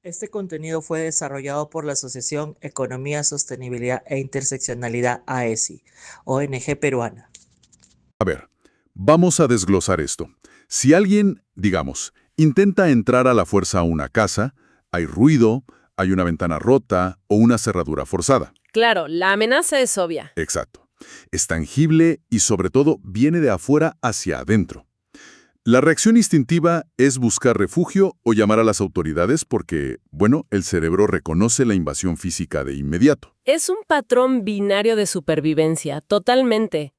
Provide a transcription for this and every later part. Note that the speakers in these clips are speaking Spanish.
Este contenido fue desarrollado por la Asociación Economía, Sostenibilidad e Interseccionalidad AESI, ONG peruana. A ver, vamos a desglosar esto. Si alguien, digamos, intenta entrar a la fuerza a una casa, hay ruido, hay una ventana rota o una cerradura forzada. Claro, la amenaza es obvia. Exacto. Es tangible y sobre todo viene de afuera hacia adentro. La reacción instintiva es buscar refugio o llamar a las autoridades porque, bueno, el cerebro reconoce la invasión física de inmediato. Es un patrón binario de supervivencia, totalmente.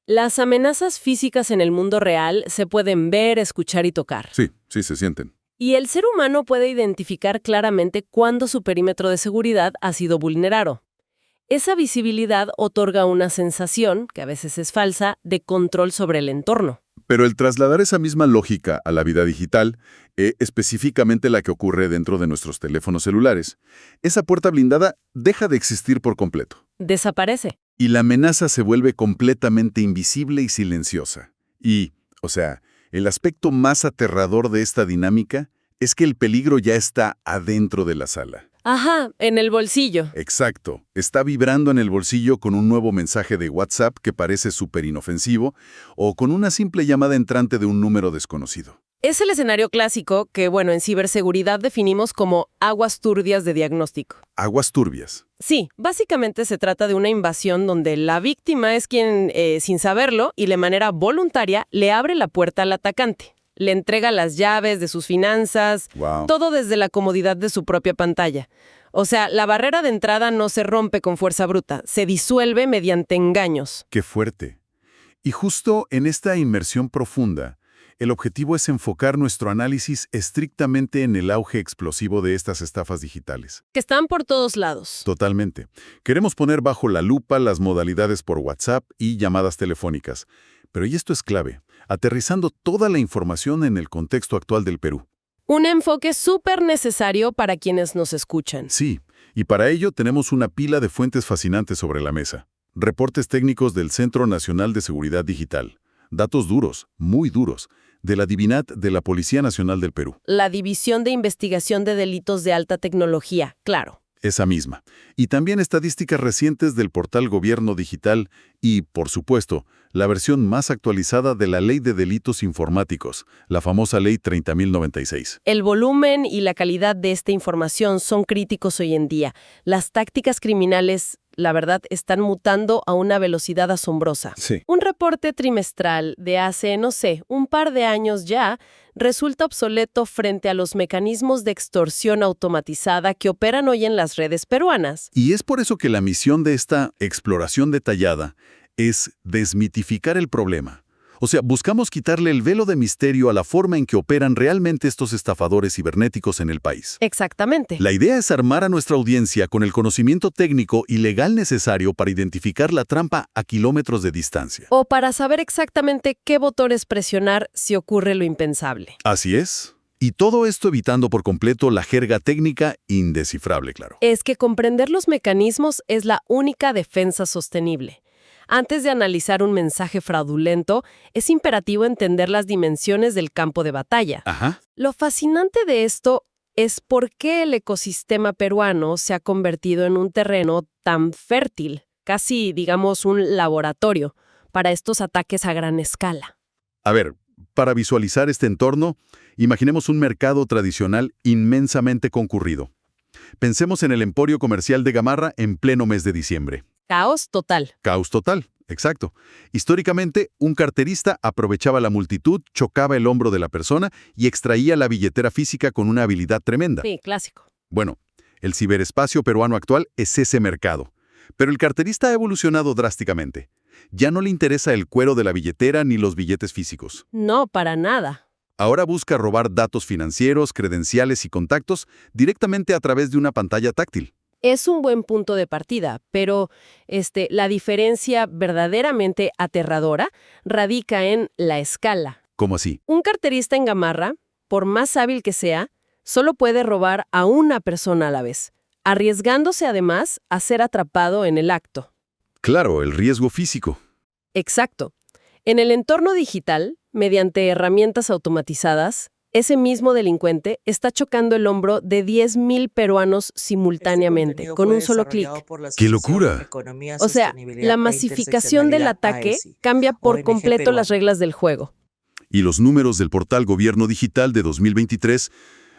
Las amenazas físicas en el mundo real se pueden ver, escuchar y tocar. Sí, sí se sienten. Y el ser humano puede identificar claramente cuándo su perímetro de seguridad ha sido vulnerado. Esa visibilidad otorga una sensación, que a veces es falsa, de control sobre el entorno. Pero el trasladar esa misma lógica a la vida digital, específicamente la que ocurre dentro de nuestros teléfonos celulares, esa puerta blindada deja de existir por completo. Desaparece. Y la amenaza se vuelve completamente invisible y silenciosa. Y, o sea, el aspecto más aterrador de esta dinámica es que el peligro ya está adentro de la sala. Ajá, en el bolsillo. Exacto. Está vibrando en el bolsillo con un nuevo mensaje de WhatsApp que parece súper inofensivo o con una simple llamada entrante de un número desconocido. Es el escenario clásico que, en ciberseguridad definimos como aguas turbias de diagnóstico. Aguas turbias. Sí, básicamente se trata de una invasión donde la víctima es quien, sin saberlo y de manera voluntaria, le abre la puerta al atacante. Le entrega las llaves de sus finanzas, Wow. todo desde la comodidad de su propia pantalla. O sea, la barrera de entrada no se rompe con fuerza bruta, se disuelve mediante engaños. ¡Qué fuerte! Y justo en esta inmersión profunda, el objetivo es enfocar nuestro análisis estrictamente en el auge explosivo de estas estafas digitales. Que están por todos lados. Totalmente. Queremos poner bajo la lupa las modalidades por WhatsApp y llamadas telefónicas. Pero y esto es clave, aterrizando toda la información en el contexto actual del Perú. Un enfoque súper necesario para quienes nos escuchan. Sí, y para ello tenemos una pila de fuentes fascinantes sobre la mesa. Reportes técnicos del Centro Nacional de Seguridad Digital. Datos duros, muy duros, de la Divinat de la Policía Nacional del Perú. La División de Investigación de Delitos de Alta Tecnología, claro. Esa misma. Y también estadísticas recientes del portal Gobierno Digital y, por supuesto, la versión más actualizada de la Ley de Delitos Informáticos, la famosa Ley 30.096. El volumen y la calidad de esta información son críticos hoy en día. Las tácticas criminales, la verdad, están mutando a una velocidad asombrosa. Sí. Un reporte trimestral de hace, no sé, un par de años ya, resulta obsoleto frente a los mecanismos de extorsión automatizada que operan hoy en las redes peruanas. Y es por eso que la misión de esta exploración detallada es desmitificar el problema. O sea, buscamos quitarle el velo de misterio a la forma en que operan realmente estos estafadores cibernéticos en el país. Exactamente. La idea es armar a nuestra audiencia con el conocimiento técnico y legal necesario para identificar la trampa a kilómetros de distancia. O para saber exactamente qué botones presionar si ocurre lo impensable. Así es. Y todo esto evitando por completo la jerga técnica indescifrable, claro. Es que comprender los mecanismos es la única defensa sostenible. Antes de analizar un mensaje fraudulento, es imperativo entender las dimensiones del campo de batalla. Ajá. Lo fascinante de esto es por qué el ecosistema peruano se ha convertido en un terreno tan fértil, casi, digamos, un laboratorio, para estos ataques a gran escala. A ver, para visualizar este entorno, imaginemos un mercado tradicional inmensamente concurrido. Pensemos en el emporio comercial de Gamarra en pleno mes de diciembre. Caos total. Caos total, exacto. Históricamente, un carterista aprovechaba la multitud, chocaba el hombro de la persona y extraía la billetera física con una habilidad tremenda. Sí, clásico. Bueno, el ciberespacio peruano actual es ese mercado. Pero el carterista ha evolucionado drásticamente. Ya no le interesa el cuero de la billetera ni los billetes físicos. No, para nada. Ahora busca robar datos financieros, credenciales y contactos directamente a través de una pantalla táctil. Es un buen punto de partida, pero la diferencia verdaderamente aterradora radica en la escala. ¿Cómo así? Un carterista en Gamarra, por más hábil que sea, solo puede robar a una persona a la vez, arriesgándose además a ser atrapado en el acto. Claro, el riesgo físico. Exacto. En el entorno digital, mediante herramientas automatizadas, ese mismo delincuente está chocando el hombro de 10.000 peruanos simultáneamente, Contenido con fue un solo desarrollado clic. por la ¡Qué Asociación locura! Economía, O sea, la Sostenibilidad e masificación del Interseccionalidad ataque AESI, cambia por ONG completo las peruana. reglas del juego. Y los números del portal Gobierno Digital de 2023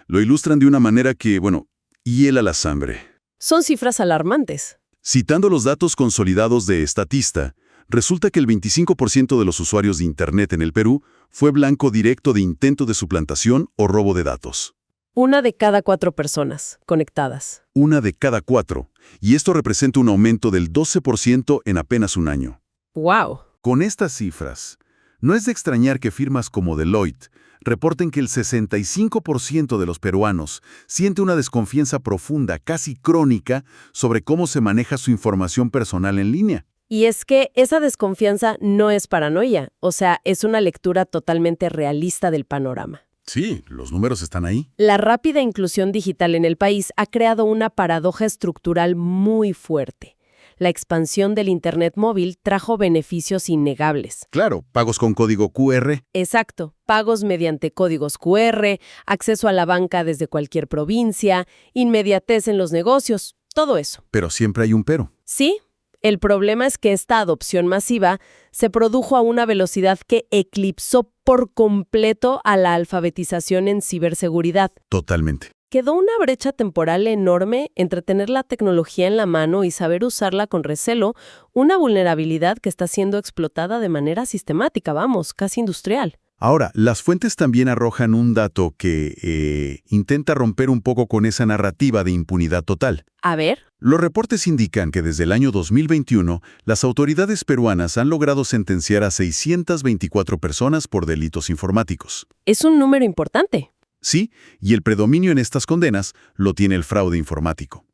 lo ilustran de una manera que, bueno, hiela la sangre. Son cifras alarmantes. Citando los datos consolidados de Statista, resulta que el 25% de los usuarios de Internet en el Perú fue blanco directo de intento de suplantación o robo de datos. 1 de cada 4 personas conectadas. 1 de cada 4, y esto representa un aumento del 12% en apenas un año. ¡Wow! Con estas cifras, no es de extrañar que firmas como Deloitte reporten que el 65% de los peruanos siente una desconfianza profunda, casi crónica, sobre cómo se maneja su información personal en línea. Y es que esa desconfianza no es paranoia, o sea, es una lectura totalmente realista del panorama. Sí, los números están ahí. La rápida inclusión digital en el país ha creado una paradoja estructural muy fuerte. La expansión del Internet móvil trajo beneficios innegables. Claro, pagos con código QR. Exacto, pagos mediante códigos QR, acceso a la banca desde cualquier provincia, inmediatez en los negocios, todo eso. Pero siempre hay un pero. Sí, el problema es que esta adopción masiva se produjo a una velocidad que eclipsó por completo a la alfabetización en ciberseguridad. Totalmente. Quedó una brecha temporal enorme entre tener la tecnología en la mano y saber usarla con recelo, una vulnerabilidad que está siendo explotada de manera sistemática, vamos, casi industrial. Ahora, las fuentes también arrojan un dato que intenta romper un poco con esa narrativa de impunidad total. A ver, Los reportes indican que desde el año 2021, las autoridades peruanas han logrado sentenciar a 624 personas por delitos informáticos. es un número importante. Sí, y el predominio en estas condenas lo tiene el fraude informático.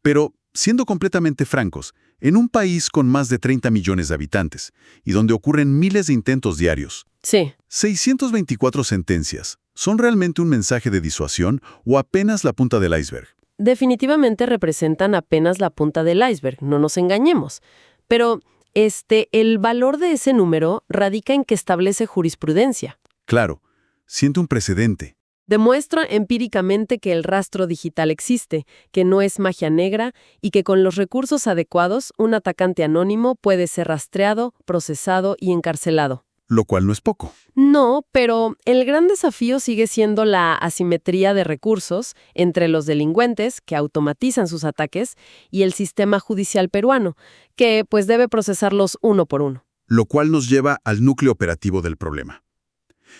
Pero, siendo completamente francos, en un país con más de 30 millones de habitantes y donde ocurren miles de intentos diarios, Sí. 624 sentencias, ¿son realmente un mensaje de disuasión o apenas la punta del iceberg? Definitivamente representan apenas la punta del iceberg, no nos engañemos. Pero, el valor de ese número radica en que establece jurisprudencia. Claro, siente un precedente. Demuestra empíricamente que el rastro digital existe, que no es magia negra y que con los recursos adecuados un atacante anónimo puede ser rastreado, procesado y encarcelado. Lo cual no es poco. No, pero el gran desafío sigue siendo la asimetría de recursos entre los delincuentes, que automatizan sus ataques, y el sistema judicial peruano, que pues debe procesarlos uno por uno. Lo cual nos lleva al núcleo operativo del problema.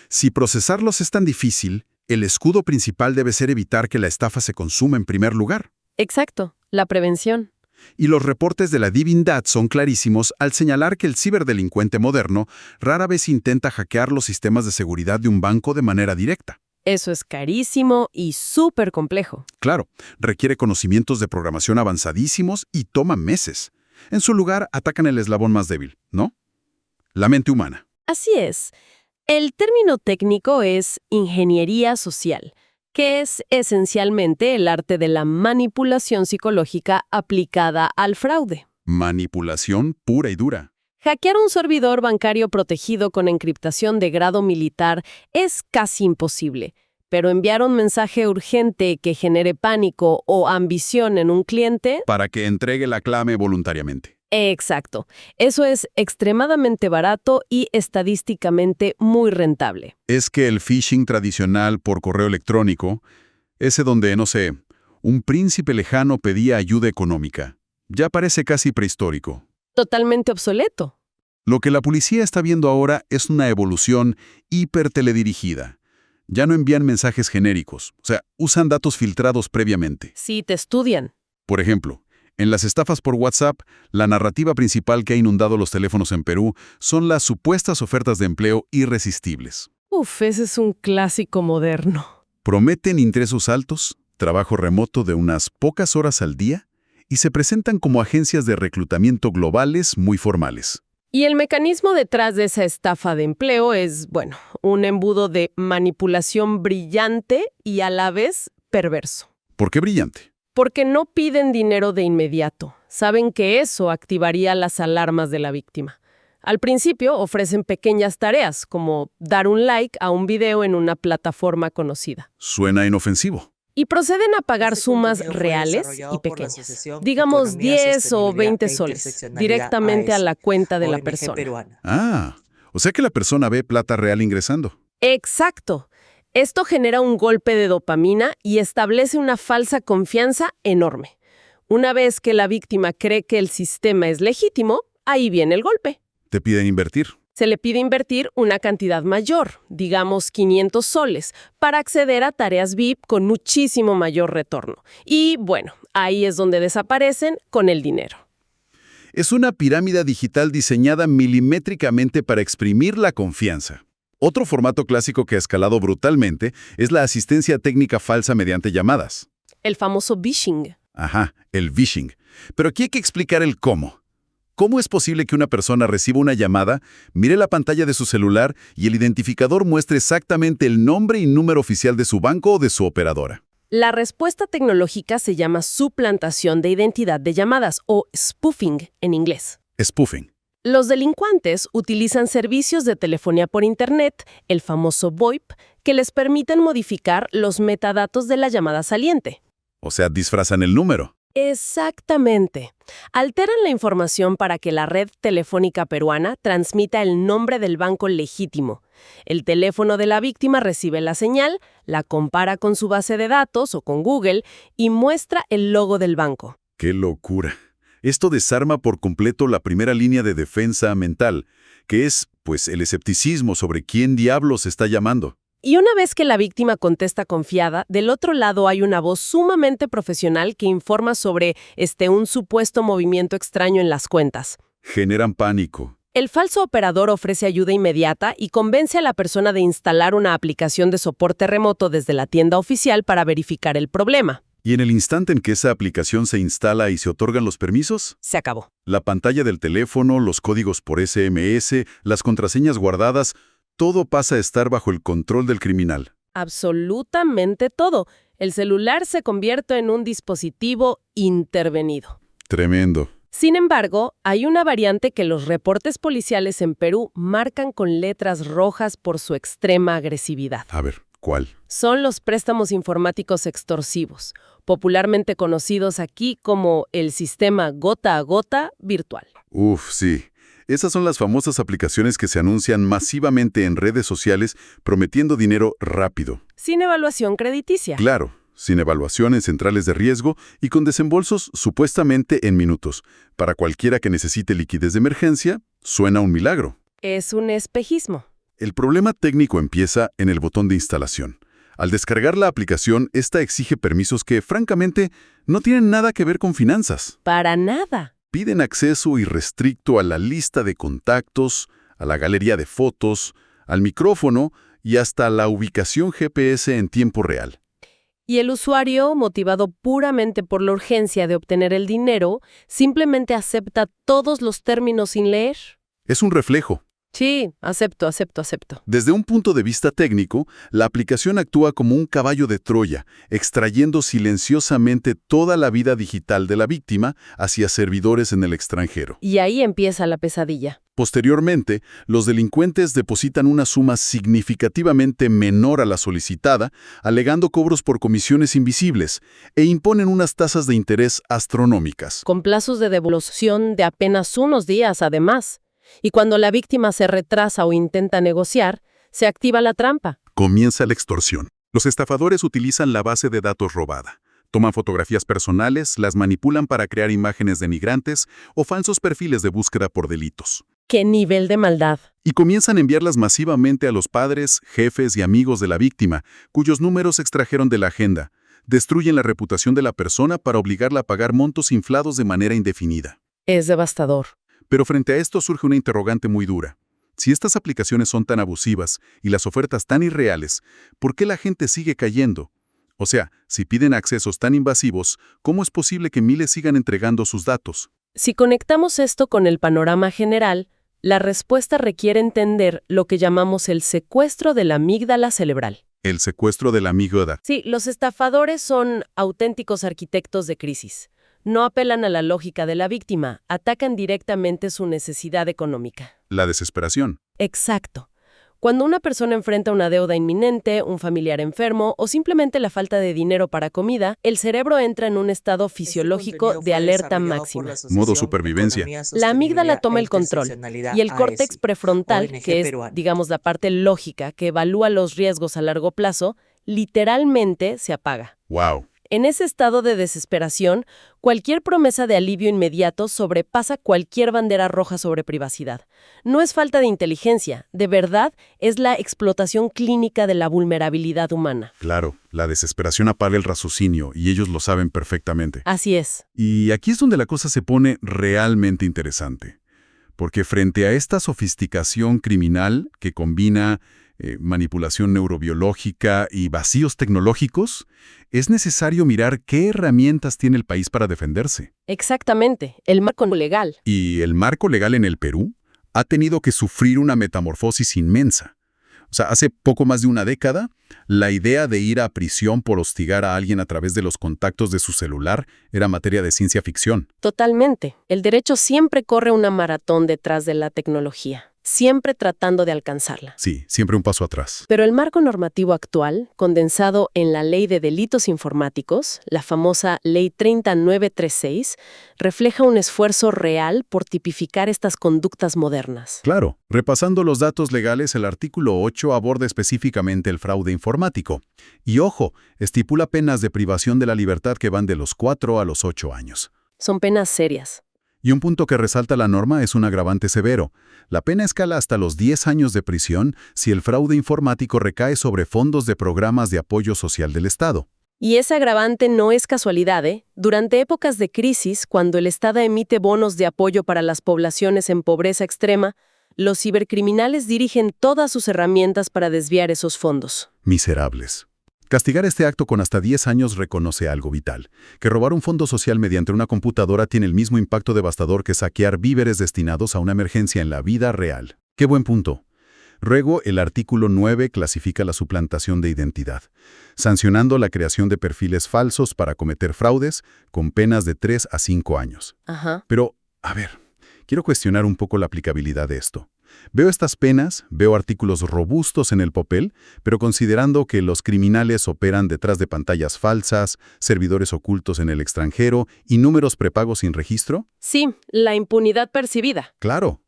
Si procesarlos es tan difícil, el escudo principal debe ser evitar que la estafa se consuma en primer lugar. Exacto, la prevención. Y los reportes de la Divindad son clarísimos al señalar que el ciberdelincuente moderno rara vez intenta hackear los sistemas de seguridad de un banco de manera directa. Eso es carísimo y súper complejo. Claro, requiere conocimientos de programación avanzadísimos y toma meses. En su lugar, atacan el eslabón más débil, ¿no? La mente humana. Así es. El término técnico es ingeniería social, que es esencialmente el arte de la manipulación psicológica aplicada al fraude. Manipulación pura y dura. Hackear un servidor bancario protegido con encriptación de grado militar es casi imposible, pero enviar un mensaje urgente que genere pánico o ambición en un cliente... Para que entregue la clave voluntariamente. Exacto. Eso es extremadamente barato y estadísticamente muy rentable. Es que el phishing tradicional por correo electrónico, ese donde, no sé, un príncipe lejano pedía ayuda económica, ya parece casi prehistórico. Totalmente obsoleto. Lo que la policía está viendo ahora es una evolución hiperteledirigida. Ya no envían mensajes genéricos, o sea, usan datos filtrados previamente. Sí, te estudian. Por ejemplo, en las estafas por WhatsApp, la narrativa principal que ha inundado los teléfonos en Perú son las supuestas ofertas de empleo irresistibles. Uf, ese es un clásico moderno. Prometen ingresos altos, trabajo remoto de unas pocas horas al día y se presentan como agencias de reclutamiento globales muy formales. Y el mecanismo detrás de esa estafa de empleo es, bueno, un embudo de manipulación brillante y a la vez perverso. ¿Por qué brillante? Porque no piden dinero de inmediato. Saben que eso activaría las alarmas de la víctima. Al principio ofrecen pequeñas tareas, como dar un like a un video en una plataforma conocida. Suena inofensivo. Y proceden a pagar Este sumas contenido fue reales desarrollado y por la pequeñas, Asociación digamos Economía, 10 o 20 Sostenibilidad e soles, Interseccionalidad directamente a AESI, la cuenta de la ONG persona. peruana. Ah, o sea que la persona ve plata real ingresando. Exacto. Esto genera un golpe de dopamina y establece una falsa confianza enorme. Una vez que la víctima cree que el sistema es legítimo, ahí viene el golpe. Te piden invertir. Se le pide invertir una cantidad mayor, digamos 500 soles, para acceder a tareas VIP con muchísimo mayor retorno. Y bueno, ahí es donde desaparecen con el dinero. Es una pirámide digital diseñada milimétricamente para exprimir la confianza. Otro formato clásico que ha escalado brutalmente es la asistencia técnica falsa mediante llamadas. El famoso phishing. Ajá, el phishing. Pero aquí hay que explicar el cómo. ¿Cómo es posible que una persona reciba una llamada, mire la pantalla de su celular y el identificador muestre exactamente el nombre y número oficial de su banco o de su operadora? La respuesta tecnológica se llama suplantación de identidad de llamadas o spoofing en inglés. Spoofing. Los delincuentes utilizan servicios de telefonía por Internet, el famoso VoIP, que les permiten modificar los metadatos de la llamada saliente. O sea, disfrazan el número. Exactamente. Alteran la información para que la red telefónica peruana transmita el nombre del banco legítimo. El teléfono de la víctima recibe la señal, la compara con su base de datos o con Google y muestra el logo del banco. ¡Qué locura! Esto desarma por completo la primera línea de defensa mental, que es, pues, el escepticismo sobre quién diablos está llamando. Y una vez que la víctima contesta confiada, del otro lado hay una voz sumamente profesional que informa sobre un supuesto movimiento extraño en las cuentas. Generan pánico. El falso operador ofrece ayuda inmediata y convence a la persona de instalar una aplicación de soporte remoto desde la tienda oficial para verificar el problema. Y en el instante en que esa aplicación se instala y se otorgan los permisos, Se acabó. la pantalla del teléfono, los códigos por SMS, las contraseñas guardadas, todo pasa a estar bajo el control del criminal. Absolutamente todo. El celular se convierte en un dispositivo intervenido. Tremendo. Sin embargo, hay una variante que los reportes policiales en Perú marcan con letras rojas por su extrema agresividad. A ver, ¿cuál? Son los préstamos informáticos extorsivos, popularmente conocidos aquí como el sistema gota a gota virtual. Uf, sí. Esas son las famosas aplicaciones que se anuncian masivamente en redes sociales prometiendo dinero rápido. Sin evaluación crediticia. Claro, sin evaluación en centrales de riesgo y con desembolsos supuestamente en minutos. Para cualquiera que necesite liquidez de emergencia, suena un milagro. Es un espejismo. El problema técnico empieza en el botón de instalación. Al descargar la aplicación, esta exige permisos que, francamente, no tienen nada que ver con finanzas. Para nada. Piden acceso irrestricto a la lista de contactos, a la galería de fotos, al micrófono y hasta la ubicación GPS en tiempo real. Y el usuario, motivado puramente por la urgencia de obtener el dinero, simplemente acepta todos los términos sin leer. Es un reflejo. Sí, acepto. Desde un punto de vista técnico, la aplicación actúa como un caballo de Troya, extrayendo silenciosamente toda la vida digital de la víctima hacia servidores en el extranjero. Y ahí empieza la pesadilla. Posteriormente, los delincuentes depositan una suma significativamente menor a la solicitada, alegando cobros por comisiones invisibles, e imponen unas tasas de interés astronómicas. Con plazos de devolución de apenas unos días, además. Y cuando la víctima se retrasa o intenta negociar, se activa la trampa. Comienza la extorsión. Los estafadores utilizan la base de datos robada. Toman fotografías personales, las manipulan para crear imágenes denigrantes o falsos perfiles de búsqueda por delitos. ¡Qué nivel de maldad! Y comienzan a enviarlas masivamente a los padres, jefes y amigos de la víctima, cuyos números extrajeron de la agenda. Destruyen la reputación de la persona para obligarla a pagar montos inflados de manera indefinida. Es devastador. Pero frente a esto surge una interrogante muy dura. Si estas aplicaciones son tan abusivas y las ofertas tan irreales, ¿por qué la gente sigue cayendo? O sea, si piden accesos tan invasivos, ¿cómo es posible que miles sigan entregando sus datos? Si conectamos esto con el panorama general, la respuesta requiere entender lo que llamamos el secuestro de la amígdala cerebral. El secuestro de la amígdala. Sí, los estafadores son auténticos arquitectos de crisis. No apelan a la lógica de la víctima, atacan directamente su necesidad económica. La desesperación. Exacto. Cuando una persona enfrenta una deuda inminente, un familiar enfermo o simplemente la falta de dinero para comida, el cerebro entra en un estado fisiológico de alerta máxima. Modo supervivencia. La amígdala toma el control y el córtex prefrontal, que es, digamos, la parte lógica que evalúa los riesgos a largo plazo, literalmente se apaga. ¡Wow! En ese estado de desesperación, cualquier promesa de alivio inmediato sobrepasa cualquier bandera roja sobre privacidad. No es falta de inteligencia, de verdad es la explotación clínica de la vulnerabilidad humana. Claro, la desesperación apaga el raciocinio y ellos lo saben perfectamente. Así es. Y aquí es donde la cosa se pone realmente interesante. Porque frente a esta sofisticación criminal que combina manipulación neurobiológica y vacíos tecnológicos, es necesario mirar qué herramientas tiene el país para defenderse. Exactamente, el marco legal. Y el marco legal en el Perú ha tenido que sufrir una metamorfosis inmensa. O sea, hace poco más de una década, la idea de ir a prisión por hostigar a alguien a través de los contactos de su celular era materia de ciencia ficción. Totalmente. El derecho siempre corre una maratón detrás de la tecnología, siempre tratando de alcanzarla. Sí, siempre un paso atrás. Pero el marco normativo actual, condensado en la Ley de Delitos Informáticos, la famosa Ley 30936, refleja un esfuerzo real por tipificar estas conductas modernas. Claro, repasando los datos legales, el artículo 8 aborda específicamente el fraude informático. Y ojo, estipula penas de privación de la libertad que van de los 4 a los 8 años. Son penas serias. Y un punto que resalta la norma es un agravante severo. La pena escala hasta los 10 años de prisión si el fraude informático recae sobre fondos de programas de apoyo social del Estado. Y ese agravante no es casualidad, ¿eh? Durante épocas de crisis, cuando el Estado emite bonos de apoyo para las poblaciones en pobreza extrema, los cibercriminales dirigen todas sus herramientas para desviar esos fondos. Miserables. Castigar este acto con hasta 10 años reconoce algo vital, que robar un fondo social mediante una computadora tiene el mismo impacto devastador que saquear víveres destinados a una emergencia en la vida real. ¡Qué buen punto! Luego, el artículo 9 clasifica la suplantación de identidad, sancionando la creación de perfiles falsos para cometer fraudes con penas de 3 a 5 años. Ajá. Pero, a ver, quiero cuestionar un poco la aplicabilidad de esto. Veo estas penas, veo artículos robustos en el papel, pero considerando que los criminales operan detrás de pantallas falsas, servidores ocultos en el extranjero y números prepagos sin registro. Sí, la impunidad percibida. Claro.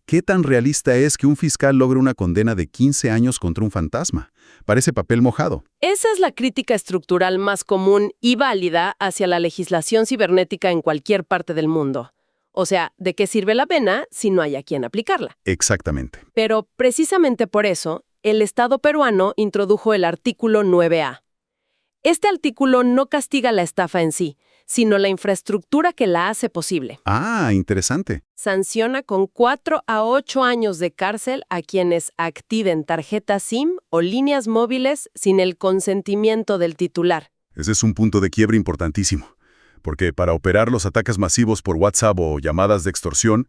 ¿Qué tan realista es que un fiscal logre una condena de 15 años contra un fantasma? Parece papel mojado. Esa es la crítica estructural más común y válida hacia la legislación cibernética en cualquier parte del mundo. O sea, ¿de qué sirve la pena si no hay a quien aplicarla? Exactamente. Pero precisamente por eso, el Estado peruano introdujo el artículo 9A. Este artículo no castiga la estafa en sí, sino la infraestructura que la hace posible. Ah, interesante. Sanciona con 4 a 8 años de cárcel a quienes activen tarjetas SIM o líneas móviles sin el consentimiento del titular. Ese es un punto de quiebre importantísimo. Porque para operar los ataques masivos por WhatsApp o llamadas de extorsión,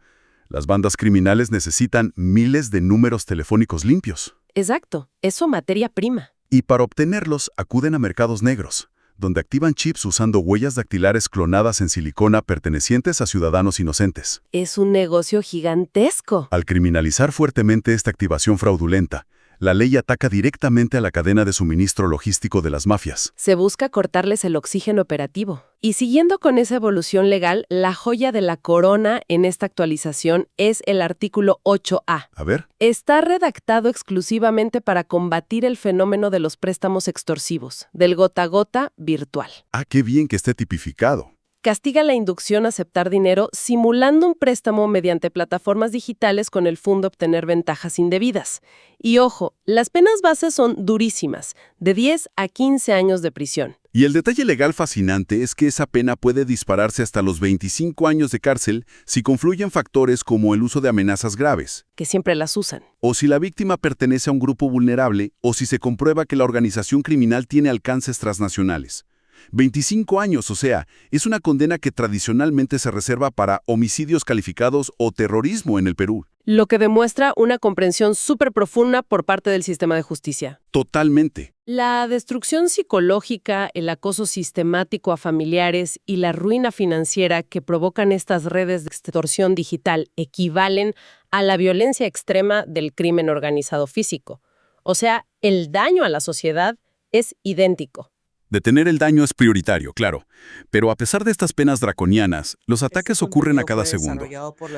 las bandas criminales necesitan miles de números telefónicos limpios. Exacto, eso materia prima. Y para obtenerlos acuden a mercados negros, donde activan chips usando huellas dactilares clonadas en silicona pertenecientes a ciudadanos inocentes. Es un negocio gigantesco. Al criminalizar fuertemente esta activación fraudulenta, la ley ataca directamente a la cadena de suministro logístico de las mafias. Se busca cortarles el oxígeno operativo. Y siguiendo con esa evolución legal, la joya de la corona en esta actualización es el artículo 8A. A ver. Está redactado exclusivamente para combatir el fenómeno de los préstamos extorsivos, del gota a gota virtual. Ah, qué bien que esté tipificado. Castiga la inducción a aceptar dinero simulando un préstamo mediante plataformas digitales con el fin de obtener ventajas indebidas. Y ojo, las penas bases son durísimas, de 10 a 15 años de prisión. Y el detalle legal fascinante es que esa pena puede dispararse hasta los 25 años de cárcel si confluyen factores como el uso de amenazas graves, Que siempre las usan. o si la víctima pertenece a un grupo vulnerable, o si se comprueba que la organización criminal tiene alcances transnacionales. 25 años, o sea, es una condena que tradicionalmente se reserva para homicidios calificados o terrorismo en el Perú. Lo que demuestra una comprensión súper profunda por parte del sistema de justicia. Totalmente. La destrucción psicológica, el acoso sistemático a familiares y la ruina financiera que provocan estas redes de extorsión digital equivalen a la violencia extrema del crimen organizado físico. O sea, el daño a la sociedad es idéntico. Detener el daño es prioritario, claro. Pero a pesar de estas penas draconianas, los ataques ocurren a cada segundo.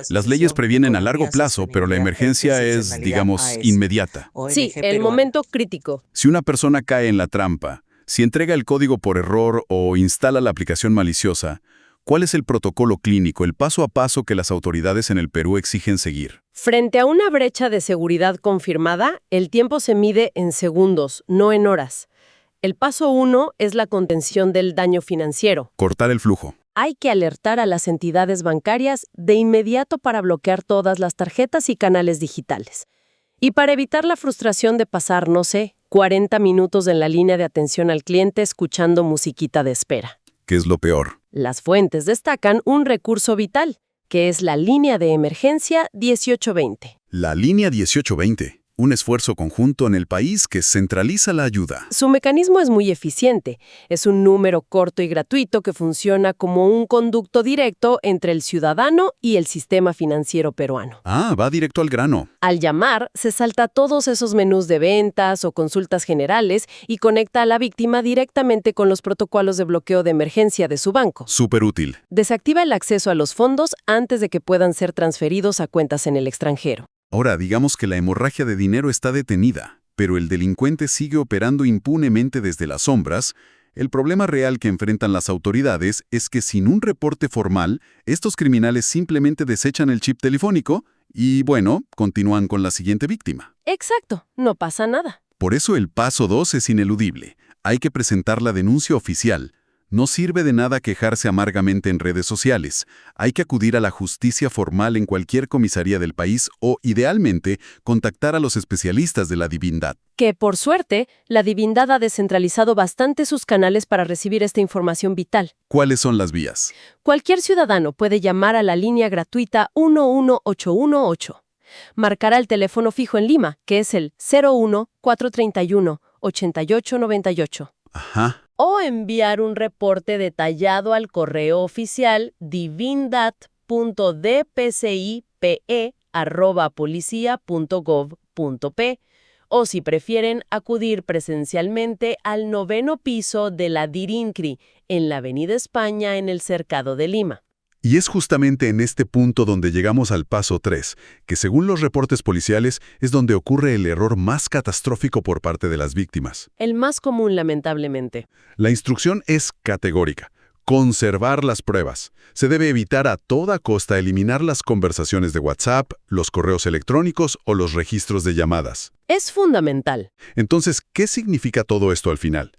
Las leyes previenen a largo plazo, pero la emergencia es, digamos, inmediata. Sí, el momento crítico. Si una persona cae en la trampa, si entrega el código por error o instala la aplicación maliciosa, ¿cuál es el protocolo clínico, el paso a paso que las autoridades en el Perú exigen seguir? Frente a una brecha de seguridad confirmada, el tiempo se mide en segundos, no en horas. El paso 1 es la contención del daño financiero. Cortar el flujo. Hay que alertar a las entidades bancarias de inmediato para bloquear todas las tarjetas y canales digitales. Y para evitar la frustración de pasar, 40 minutos en la línea de atención al cliente escuchando musiquita de espera. ¿Qué es lo peor? Las fuentes destacan un recurso vital, que es la línea de emergencia 1820. La línea 1820. Un esfuerzo conjunto en el país que centraliza la ayuda. Su mecanismo es muy eficiente. Es un número corto y gratuito que funciona como un conducto directo entre el ciudadano y el sistema financiero peruano. Ah, va directo al grano. Al llamar, se salta todos esos menús de ventas o consultas generales y conecta a la víctima directamente con los protocolos de bloqueo de emergencia de su banco. Súper útil. Desactiva el acceso a los fondos antes de que puedan ser transferidos a cuentas en el extranjero. Ahora, digamos que la hemorragia de dinero está detenida, pero el delincuente sigue operando impunemente desde las sombras. El problema real que enfrentan las autoridades es que sin un reporte formal, estos criminales simplemente desechan el chip telefónico y, continúan con la siguiente víctima. Exacto, no pasa nada. Por eso el paso 2 es ineludible. Hay que presentar la denuncia oficial. No sirve de nada quejarse amargamente en redes sociales. Hay que acudir a la justicia formal en cualquier comisaría del país o, idealmente, contactar a los especialistas de la divindad. Que, por suerte, la divindad ha descentralizado bastante sus canales para recibir esta información vital. ¿Cuáles son las vías? Cualquier ciudadano puede llamar a la línea gratuita 11818. Marcará el teléfono fijo en Lima, que es el 01-431-8898. Ajá. O enviar un reporte detallado al correo oficial divindat.dpcipe@policia.gov.p, o si prefieren acudir presencialmente al 9º piso de la DIRINCRI en la Avenida España en el Cercado de Lima. Y es justamente en este punto donde llegamos al paso 3, que según los reportes policiales es donde ocurre el error más catastrófico por parte de las víctimas. El más común, lamentablemente. La instrucción es categórica. Conservar las pruebas. Se debe evitar a toda costa eliminar las conversaciones de WhatsApp, los correos electrónicos o los registros de llamadas. Es fundamental. Entonces, ¿qué significa todo esto al final?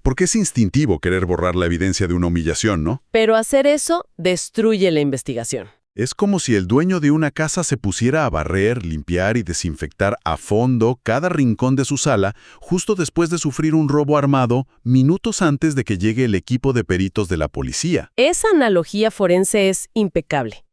Porque es instintivo querer borrar la evidencia de una humillación, ¿no? Pero hacer eso destruye la investigación. Es como si el dueño de una casa se pusiera a barrer, limpiar y desinfectar a fondo cada rincón de su sala justo después de sufrir un robo armado minutos antes de que llegue el equipo de peritos de la policía. Esa analogía forense es impecable.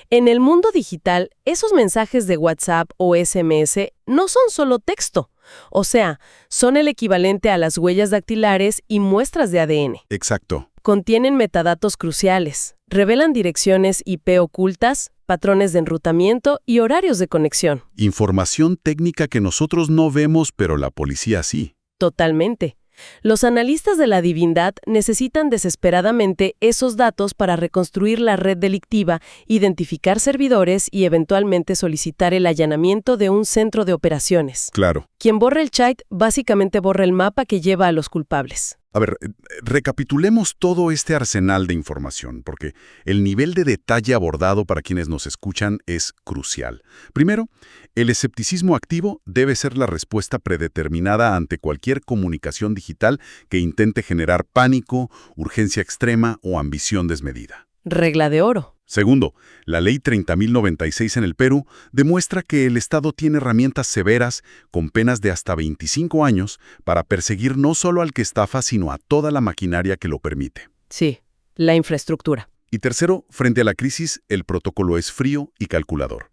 En el mundo digital, esos mensajes de WhatsApp o SMS no son solo texto. O sea, son el equivalente a las huellas dactilares y muestras de ADN. Exacto. Contienen metadatos cruciales, revelan direcciones IP ocultas, patrones de enrutamiento y horarios de conexión. Información técnica que nosotros no vemos, pero la policía sí. Totalmente. Los analistas de la divindad necesitan desesperadamente esos datos para reconstruir la red delictiva, identificar servidores y eventualmente solicitar el allanamiento de un centro de operaciones. Claro. Quien borra el chat básicamente borra el mapa que lleva a los culpables. A ver, recapitulemos todo este arsenal de información, porque el nivel de detalle abordado para quienes nos escuchan es crucial. Primero, el escepticismo activo debe ser la respuesta predeterminada ante cualquier comunicación digital que intente generar pánico, urgencia extrema o ambición desmedida. Regla de oro. Segundo, la Ley 30.096 en el Perú demuestra que el Estado tiene herramientas severas con penas de hasta 25 años para perseguir no solo al que estafa, sino a toda la maquinaria que lo permite. Sí, la infraestructura. Y tercero, frente a la crisis, el protocolo es frío y calculador.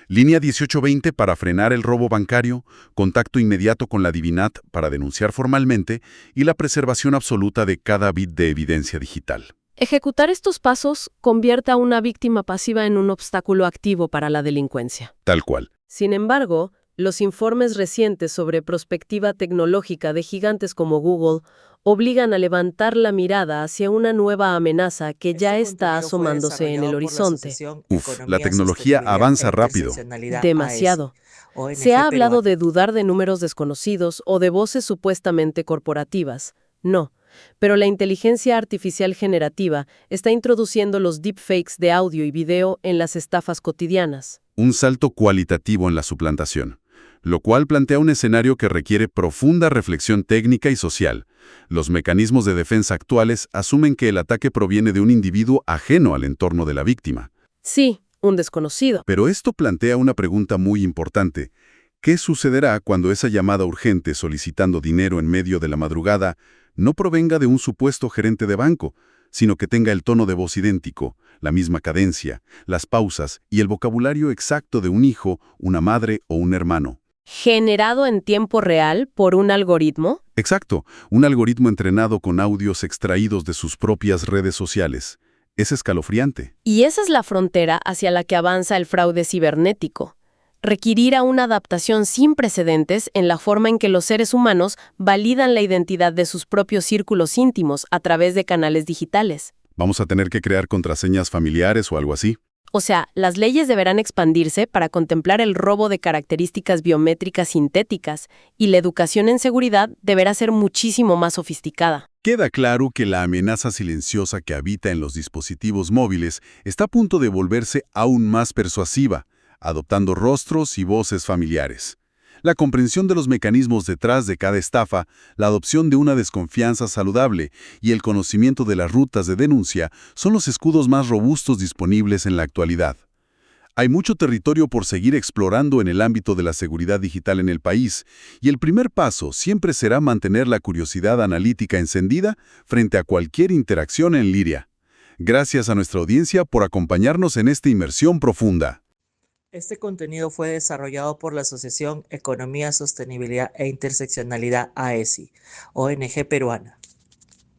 Línea 1820 para frenar el robo bancario, contacto inmediato con la Divinat para denunciar formalmente y la preservación absoluta de cada bit de evidencia digital. Ejecutar estos pasos convierte a una víctima pasiva en un obstáculo activo para la delincuencia. Tal cual. Sin embargo, los informes recientes sobre prospectiva tecnológica de gigantes como Google obligan a levantar la mirada hacia una nueva amenaza que ya está asomándose en el horizonte. La tecnología avanza rápido. Demasiado. Se ha hablado de dudar de números desconocidos o de voces supuestamente corporativas. No, pero la inteligencia artificial generativa está introduciendo los deepfakes de audio y video en las estafas cotidianas. Un salto cualitativo en la suplantación, lo cual plantea un escenario que requiere profunda reflexión técnica y social. Los mecanismos de defensa actuales asumen que el ataque proviene de un individuo ajeno al entorno de la víctima. Sí, un desconocido. Pero esto plantea una pregunta muy importante. ¿Qué sucederá cuando esa llamada urgente solicitando dinero en medio de la madrugada no provenga de un supuesto gerente de banco, sino que tenga el tono de voz idéntico, la misma cadencia, las pausas y el vocabulario exacto de un hijo, una madre o un hermano? ¿Generado en tiempo real por un algoritmo? Exacto, un algoritmo entrenado con audios extraídos de sus propias redes sociales. Es escalofriante. Y esa es la frontera hacia la que avanza el fraude cibernético. Requerirá una adaptación sin precedentes en la forma en que los seres humanos validan la identidad de sus propios círculos íntimos a través de canales digitales. ¿Vamos a tener que crear contraseñas familiares o algo así? O sea, las leyes deberán expandirse para contemplar el robo de características biométricas sintéticas y la educación en seguridad deberá ser muchísimo más sofisticada. Queda claro que la amenaza silenciosa que habita en los dispositivos móviles está a punto de volverse aún más persuasiva, adoptando rostros y voces familiares. La comprensión de los mecanismos detrás de cada estafa, la adopción de una desconfianza saludable y el conocimiento de las rutas de denuncia son los escudos más robustos disponibles en la actualidad. Hay mucho territorio por seguir explorando en el ámbito de la seguridad digital en el país, y el primer paso siempre será mantener la curiosidad analítica encendida frente a cualquier interacción en línea. Gracias a nuestra audiencia por acompañarnos en esta inmersión profunda. Este contenido fue desarrollado por la Asociación Economía, Sostenibilidad e Interseccionalidad AESI, ONG peruana.